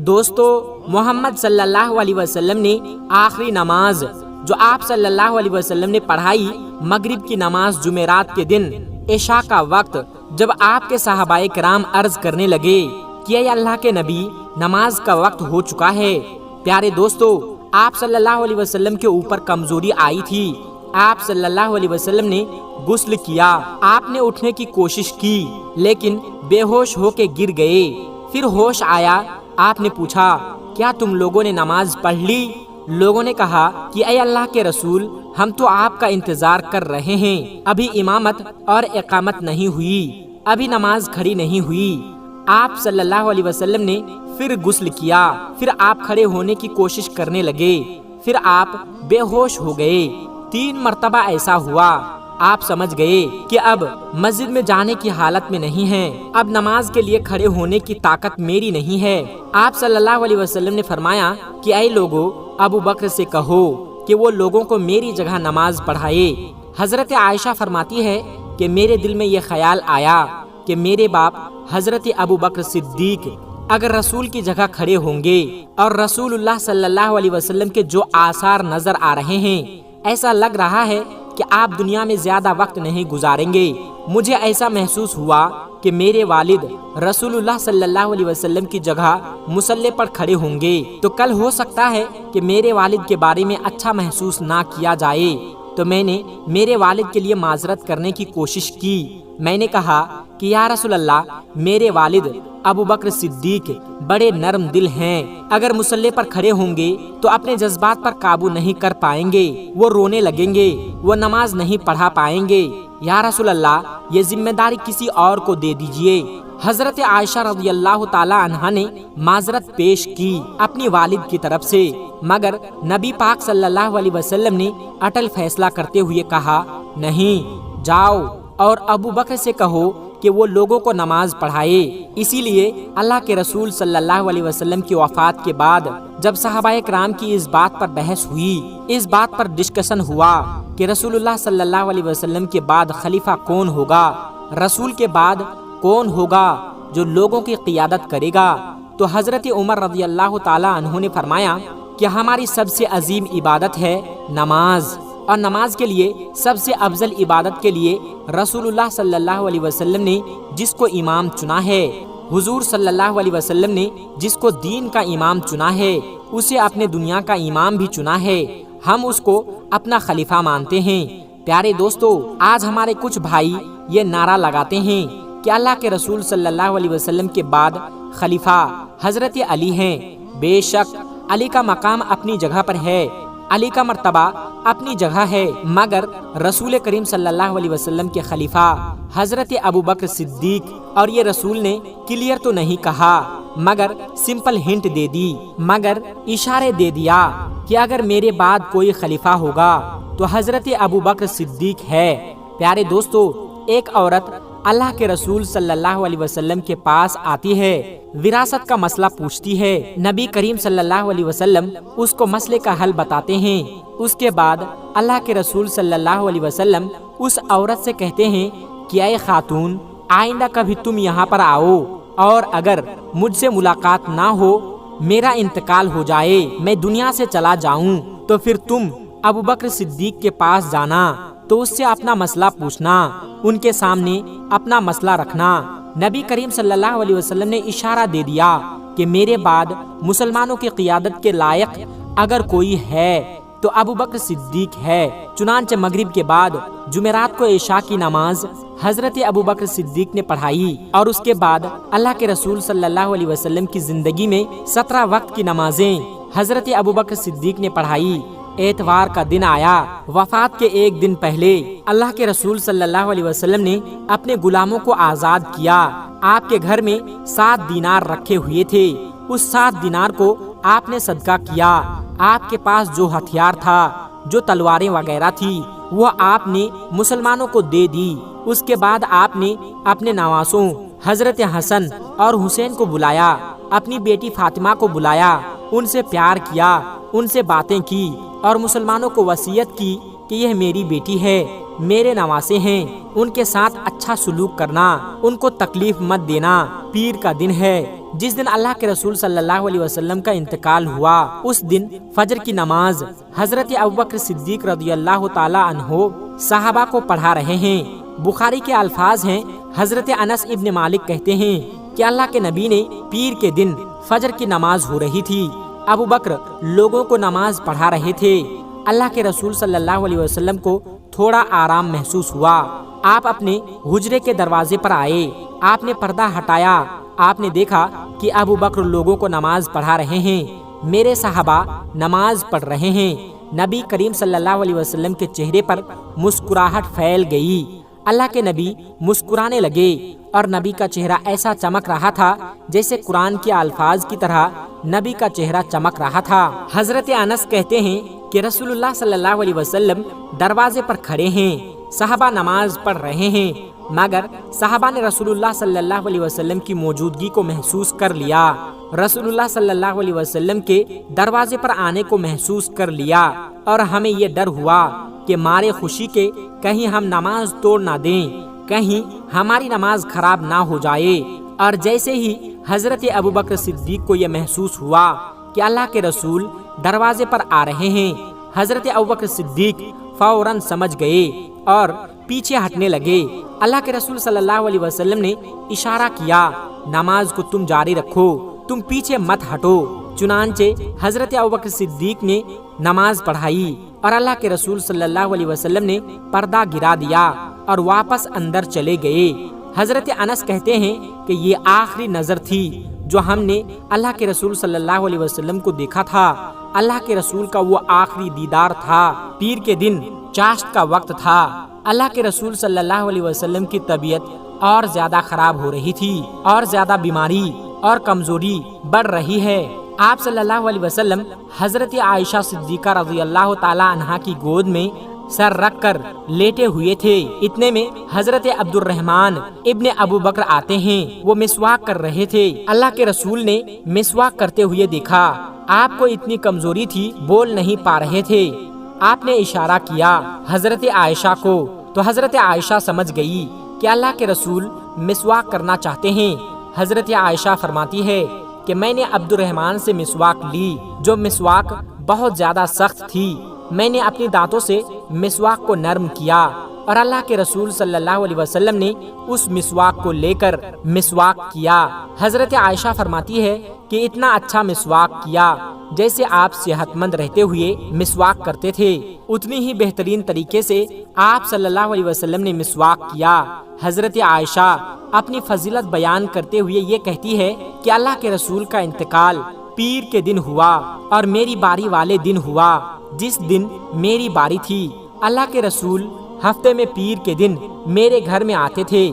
دوستو، محمد صلی اللہ علیہ وسلم نے آخری نماز جو آپ صلی اللہ علیہ وسلم نے پڑھائی، مغرب کی نماز جمعرات کے دن عشاء کا وقت، جب آپ کے صحابہ کرام عرض کرنے لگے کہ اے اللہ کے نبی، نماز کا وقت ہو چکا ہے۔ پیارے دوستو، آپ صلی اللہ علیہ وسلم کے اوپر کمزوری آئی تھی۔ آپ صلی اللہ علیہ وسلم نے غسل کیا، آپ نے اٹھنے کی کوشش کی لیکن بے ہوش ہو کے گر گئے۔ پھر ہوش آیا، آپ نے پوچھا کیا تم لوگوں نے نماز پڑھ لی؟ لوگوں نے کہا کہ اے اللہ کے رسول، ہم تو آپ کا انتظار کر رہے ہیں، ابھی امامت اور اقامت نہیں ہوئی، ابھی نماز کھڑی نہیں ہوئی۔ آپ صلی اللہ علیہ وسلم نے پھر غسل کیا، پھر آپ کھڑے ہونے کی کوشش کرنے لگے، پھر آپ بے ہوش ہو گئے۔ 3 مرتبہ ایسا ہوا۔ آپ سمجھ گئے کہ اب مسجد میں جانے کی حالت میں نہیں ہیں، اب نماز کے لیے کھڑے ہونے کی طاقت میری نہیں ہے۔ آپ صلی اللہ علیہ وسلم نے فرمایا کہ اے لوگو، ابو بکر سے کہو کہ وہ لوگوں کو میری جگہ نماز پڑھائے۔ حضرت عائشہ فرماتی ہے کہ میرے دل میں یہ خیال آیا کہ میرے باپ حضرت ابو بکر صدیق اگر رسول کی جگہ کھڑے ہوں گے اور رسول اللہ صلی اللہ علیہ وسلم کے جو آثار نظر آ رہے ہیں، ایسا لگ رہا ہے کہ آپ دنیا میں زیادہ وقت نہیں گزاریں گے۔ مجھے ایسا محسوس ہوا کہ میرے والد رسول اللہ صلی اللہ علیہ وسلم کی جگہ مصلی پر کھڑے ہوں گے، تو کل ہو سکتا ہے کہ میرے والد کے بارے میں اچھا محسوس نہ کیا جائے۔ تو میں نے میرے والد کے لیے معذرت کرنے کی کوشش کی۔ میں نے کہا کہ یا رسول اللہ، میرے والد ابو بکر صدیق بڑے نرم دل ہیں، اگر مصلی پر کھڑے ہوں گے تو اپنے جذبات پر قابو نہیں کر پائیں گے، وہ رونے لگیں گے، وہ نماز نہیں پڑھا پائیں گے۔ یا رسول اللہ، یہ ذمہ داری کسی اور کو دے دیجئے۔ حضرت عائشہ رضی اللہ تعالی عنہا نے معذرت پیش کی اپنی والد کی طرف سے، مگر نبی پاک صلی اللہ علیہ وسلم نے اٹل فیصلہ کرتے ہوئے کہا، نہیں، جاؤ اور ابو بکر سے کہو کہ وہ لوگوں کو نماز پڑھائے۔ اسی لیے اللہ کے رسول صلی اللہ علیہ وسلم کی وفات کے بعد جب صحابہ کرام کی اس بات پر بحث ہوئی، اس بات پر ڈسکشن ہوا کہ رسول اللہ صلی اللہ علیہ وسلم کے بعد خلیفہ کون ہوگا، رسول کے بعد کون ہوگا جو لوگوں کی قیادت کرے گا، تو حضرت عمر رضی اللہ تعالی عنہ نے فرمایا کہ ہماری سب سے عظیم عبادت ہے نماز، اور نماز کے لیے سب سے افضل عبادت کے لیے رسول اللہ صلی اللہ علیہ وسلم نے جس کو امام چنا ہے، حضور صلی اللہ علیہ وسلم نے جس کو دین کا امام چنا ہے، اسے اپنے دنیا کا امام بھی چنا ہے، ہم اس کو اپنا خلیفہ مانتے ہیں۔ پیارے دوستو، آج ہمارے کچھ بھائی یہ نعرہ لگاتے ہیں کہ اللہ کے رسول صلی اللہ علیہ وسلم کے بعد خلیفہ حضرت علی ہیں۔ بے شک علی کا مقام اپنی جگہ پر ہے، علی کا مرتبہ اپنی جگہ ہے، مگر رسول کریم صلی اللہ علیہ وسلم کے خلیفہ حضرت ابو بکر صدیق، اور یہ رسول نے کلیئر تو نہیں کہا مگر سمپل ہنٹ دے دی، مگر اشارے دے دیا کہ اگر میرے بعد کوئی خلیفہ ہوگا تو حضرت ابو بکر صدیق ہے۔ پیارے دوستو، ایک عورت اللہ کے رسول صلی اللہ علیہ وسلم کے پاس آتی ہے، وراثت کا مسئلہ پوچھتی ہے، نبی کریم صلی اللہ علیہ وسلم اس کو مسئلے کا حل بتاتے ہیں۔ اس کے بعد اللہ کے رسول صلی اللہ علیہ وسلم اس عورت سے کہتے ہیں کہ اے خاتون، آئندہ کبھی تم یہاں پر آؤ اور اگر مجھ سے ملاقات نہ ہو، میرا انتقال ہو جائے، میں دنیا سے چلا جاؤں، تو پھر تم ابو بکر صدیق کے پاس جانا، تو اس سے اپنا مسئلہ پوچھنا، ان کے سامنے اپنا مسئلہ رکھنا۔ نبی کریم صلی اللہ علیہ وسلم نے اشارہ دے دیا کہ میرے بعد مسلمانوں کی قیادت کے لائق اگر کوئی ہے تو ابو بکر صدیق ہے۔ چنانچہ مغرب کے بعد جمعرات کو عشاء کی نماز حضرت ابو بکر صدیق نے پڑھائی، اور اس کے بعد اللہ کے رسول صلی اللہ علیہ وسلم کی زندگی میں 17 وقت کی نمازیں حضرت ابو بکر صدیق نے پڑھائی۔ اتوار کا دن آیا، وفات کے ایک دن پہلے اللہ کے رسول صلی اللہ علیہ وسلم نے اپنے غلاموں کو آزاد کیا۔ آپ کے گھر میں 7 دینار رکھے ہوئے تھے، اس 7 دینار کو آپ نے صدقہ کیا۔ آپ کے پاس جو ہتھیار تھا، جو تلواریں وغیرہ تھی، وہ آپ نے مسلمانوں کو دے دی۔ اس کے بعد آپ نے اپنے نواسوں حضرت حسن اور حسین کو بلایا، اپنی بیٹی فاطمہ کو بلایا، ان سے پیار کیا، ان سے باتیں کی، اور مسلمانوں کو وصیت کی کہ یہ میری بیٹی ہے، میرے نواسے ہیں، ان کے ساتھ اچھا سلوک کرنا، ان کو تکلیف مت دینا۔ پیر کا دن ہے، جس دن اللہ کے رسول صلی اللہ علیہ وسلم کا انتقال ہوا اس دن فجر کی نماز حضرت ابوبکر صدیق رضی اللہ تعالی عنہ صحابہ کو پڑھا رہے ہیں۔ بخاری کے الفاظ ہیں، حضرت انس ابن مالک کہتے ہیں کہ اللہ کے نبی نے پیر کے دن فجر کی نماز ہو رہی تھی، ابوبکر لوگوں کو نماز پڑھا رہے تھے۔ اللہ کے رسول صلی اللہ علیہ وسلم کو تھوڑا آرام محسوس ہوا۔ آپ اپنے حجرے کے دروازے پر آئے، آپ نے پردہ ہٹایا، آپ نے دیکھا کہ ابوبکر لوگوں کو نماز پڑھا رہے ہیں، میرے صحابہ نماز پڑھ رہے ہیں۔ نبی کریم صلی اللہ علیہ وسلم کے چہرے پر مسکراہٹ پھیل گئی۔ اللہ کے نبی مسکرانے لگے اور نبی کا چہرہ ایسا چمک رہا تھا جیسے قرآن کے الفاظ کی طرح نبی کا چہرہ چمک رہا تھا۔ حضرت انس کہتے ہیں کہ رسول اللہ صلی اللہ علیہ وسلم دروازے پر کھڑے ہیں، صحابہ نماز پڑھ رہے ہیں، مگر صحابہ نے رسول اللہ صلی اللہ علیہ وسلم کی موجودگی کو محسوس کر لیا، رسول اللہ صلی اللہ علیہ وسلم کے دروازے پر آنے کو محسوس کر لیا، اور ہمیں یہ ڈر ہوا کہ مارے خوشی کے کہیں ہم نماز توڑ نہ دیں، کہیں ہماری نماز خراب نہ ہو جائے۔ اور جیسے ہی حضرت ابوبکر صدیق کو یہ محسوس ہوا کہ اللہ کے رسول دروازے پر آ رہے ہیں، حضرت ابوبکر صدیق فوراً سمجھ گئے اور پیچھے ہٹنے لگے۔ اللہ کے رسول صلی اللہ علیہ وسلم نے اشارہ کیا، نماز کو تم جاری رکھو، تم پیچھے مت ہٹو۔ چنانچہ حضرت ابوبکر صدیق نے نماز پڑھائی اور اللہ کے رسول صلی اللہ علیہ وسلم نے پردہ گرا دیا اور واپس اندر چلے گئے۔ حضرت انس کہتے ہیں کہ یہ آخری نظر تھی جو ہم نے اللہ کے رسول صلی اللہ علیہ وسلم کو دیکھا تھا۔ اللہ کے رسول کا وہ آخری دیدار تھا۔ پیر کے دن چاشت کا وقت تھا۔ اللہ کے رسول صلی اللہ علیہ وسلم کی طبیعت اور زیادہ خراب ہو رہی تھی اور زیادہ بیماری اور کمزوری بڑھ رہی ہے۔ آپ صلی اللہ علیہ وسلم حضرت عائشہ صدیقہ رضی اللہ تعالی عنہا کی گود میں سر رکھ کر لیٹے ہوئے تھے۔ اتنے میں حضرت عبد الرحمن ابن ابو بکر آتے ہیں، وہ مسواک کر رہے تھے۔ اللہ کے رسول نے مسواک کرتے ہوئے دیکھا، آپ کو اتنی کمزوری تھی بول نہیں پا رہے تھے۔ آپ نے اشارہ کیا حضرت عائشہ کو، تو حضرت عائشہ سمجھ گئی کہ اللہ کے رسول مسواک کرنا چاہتے ہیں۔ حضرت عائشہ فرماتی ہے کہ میں نے عبد الرحمن سے مسواک لی، جو مسواک بہت زیادہ سخت تھی۔ میں نے اپنی دانتوں سے مسواک کو نرم کیا اور اللہ کے رسول صلی اللہ علیہ وسلم نے اس مسواک کو لے کر مسواک کیا۔ حضرت عائشہ فرماتی ہے کہ اتنا اچھا مسواک کیا جیسے آپ صحت مند رہتے ہوئے مسواک کرتے تھے، اتنی ہی بہترین طریقے سے آپ صلی اللہ علیہ وسلم نے مسواک کیا۔ حضرت عائشہ اپنی فضیلت بیان کرتے ہوئے یہ کہتی ہے کہ اللہ کے رسول کا انتقال پیر کے دن ہوا اور میری باری والے دن ہوا جس دن میری باری تھی۔ اللہ کے رسول ہفتے میں پیر کے دن میرے گھر میں آتے تھے۔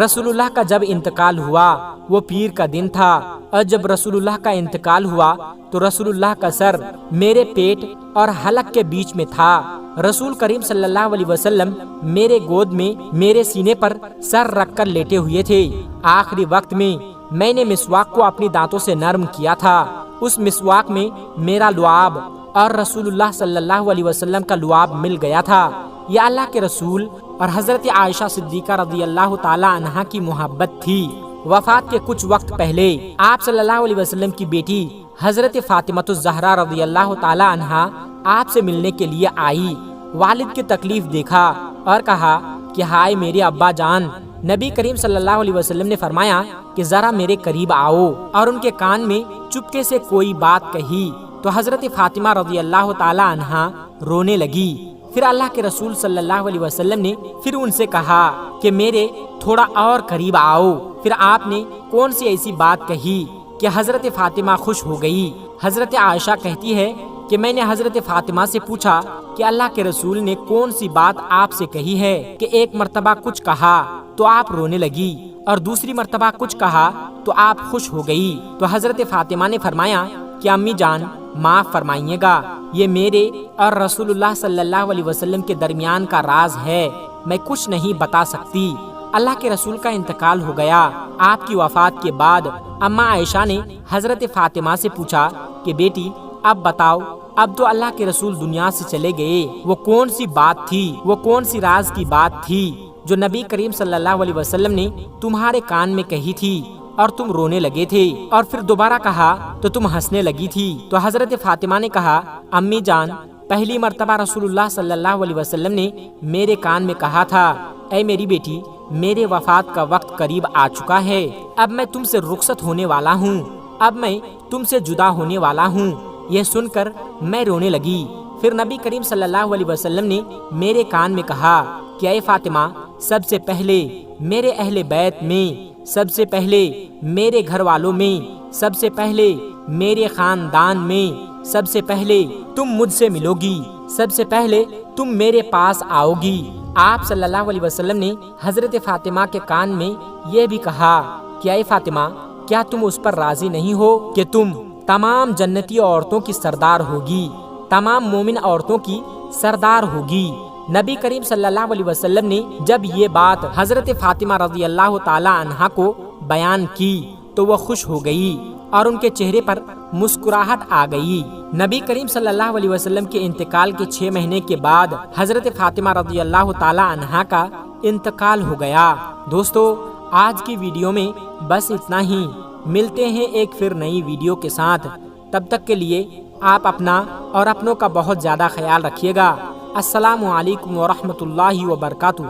رسول اللہ کا جب انتقال ہوا وہ پیر کا دن تھا، اور جب رسول اللہ کا انتقال ہوا تو رسول اللہ کا سر میرے پیٹ اور حلق کے بیچ میں تھا۔ رسول کریم صلی اللہ علیہ وسلم میرے گود میں میرے سینے پر سر رکھ کر لیٹے ہوئے تھے۔ آخری وقت میں نے مسواک کو اپنی دانتوں سے نرم کیا تھا۔ اس مسواک میں میرا لعاب اور رسول اللہ صلی اللہ علیہ وسلم کا لعاب مل گیا تھا۔ یہ اللہ کے رسول اور حضرت عائشہ صدیقہ رضی اللہ تعالی عنہا کی محبت تھی۔ وفات کے کچھ وقت پہلے آپ صلی اللہ علیہ وسلم کی بیٹی حضرت فاطمہ الزہرا رضی اللہ تعالی عنہا آپ سے ملنے کے لیے آئی۔ والد کی تکلیف دیکھا اور کہا کہ ہائے میرے ابا جان۔ نبی کریم صلی اللہ علیہ وسلم نے فرمایا کہ ذرا میرے قریب آؤ، اور ان کے کان میں چپکے سے کوئی بات کہی تو حضرت فاطمہ رضی اللہ تعالی عنہا رونے لگی۔ پھر اللہ کے رسول صلی اللہ علیہ وسلم نے پھر ان سے کہا کہ میرے تھوڑا اور قریب آؤ۔ پھر آپ نے کون سی ایسی بات کہی کہ حضرت فاطمہ خوش ہو گئی۔ حضرت عائشہ کہتی ہے کہ میں نے حضرت فاطمہ سے پوچھا کہ اللہ کے رسول نے کون سی بات آپ سے کہی ہے کہ ایک مرتبہ کچھ کہا تو آپ رونے لگی اور دوسری مرتبہ کچھ کہا تو آپ خوش ہو گئی۔ تو حضرت فاطمہ نے فرمایا کہ امی جان معاف فرمائیے گا، یہ میرے اور رسول اللہ صلی اللہ علیہ وسلم کے درمیان کا راز ہے، میں کچھ نہیں بتا سکتی۔ اللہ کے رسول کا انتقال ہو گیا۔ آپ کی وفات کے بعد اماں عائشہ نے حضرت فاطمہ سے پوچھا کہ بیٹی اب بتاؤ، اب تو اللہ کے رسول دنیا سے چلے گئے، وہ کون سی بات تھی، وہ کون سی راز کی بات تھی جو نبی کریم صلی اللہ علیہ وسلم نے تمہارے کان میں کہی تھی اور تم رونے لگے تھے، اور پھر دوبارہ کہا تو تم ہنسنے لگی تھی۔ تو حضرت فاطمہ نے کہا امی جان، پہلی مرتبہ رسول اللہ صلی اللہ علیہ وسلم نے میرے کان میں کہا تھا اے میری بیٹی، میرے وفات کا وقت قریب آ چکا ہے، اب میں تم سے رخصت ہونے والا ہوں، اب میں تم سے جدا ہونے والا ہوں۔ یہ سن کر میں رونے لگی۔ پھر نبی کریم صلی اللہ علیہ وسلم نے میرے کان میں کہا کہ اے فاطمہ، سب سے پہلے میرے اہل بیت میں، سب سے پہلے میرے گھر والوں میں، سب سے پہلے میرے خاندان میں، سب سے پہلے تم مجھ سے ملو گی، سب سے پہلے تم میرے پاس آؤ گی۔ آپ صلی اللہ علیہ وسلم نے حضرت فاطمہ کے کان میں یہ بھی کہا کہ اے فاطمہ، کیا تم اس پر راضی نہیں ہو کہ تم تمام جنتی عورتوں کی سردار ہوگی، تمام مومن عورتوں کی سردار ہوگی۔ نبی کریم صلی اللہ علیہ وسلم نے جب یہ بات حضرت فاطمہ رضی اللہ تعالی عنہا کو بیان کی تو وہ خوش ہو گئی اور ان کے چہرے پر مسکراہٹ آ گئی۔ نبی کریم صلی اللہ علیہ وسلم کے انتقال کے 6 مہینے کے بعد حضرت فاطمہ رضی اللہ تعالی عنہا کا انتقال ہو گیا۔ دوستو، آج کی ویڈیو میں بس اتنا ہی، ملتے ہیں ایک پھر نئی ویڈیو کے ساتھ، تب تک کے لیے آپ اپنا اور اپنوں کا بہت زیادہ خیال رکھیے گا۔ السلام علیکم ورحمۃ اللہ وبرکاتہ۔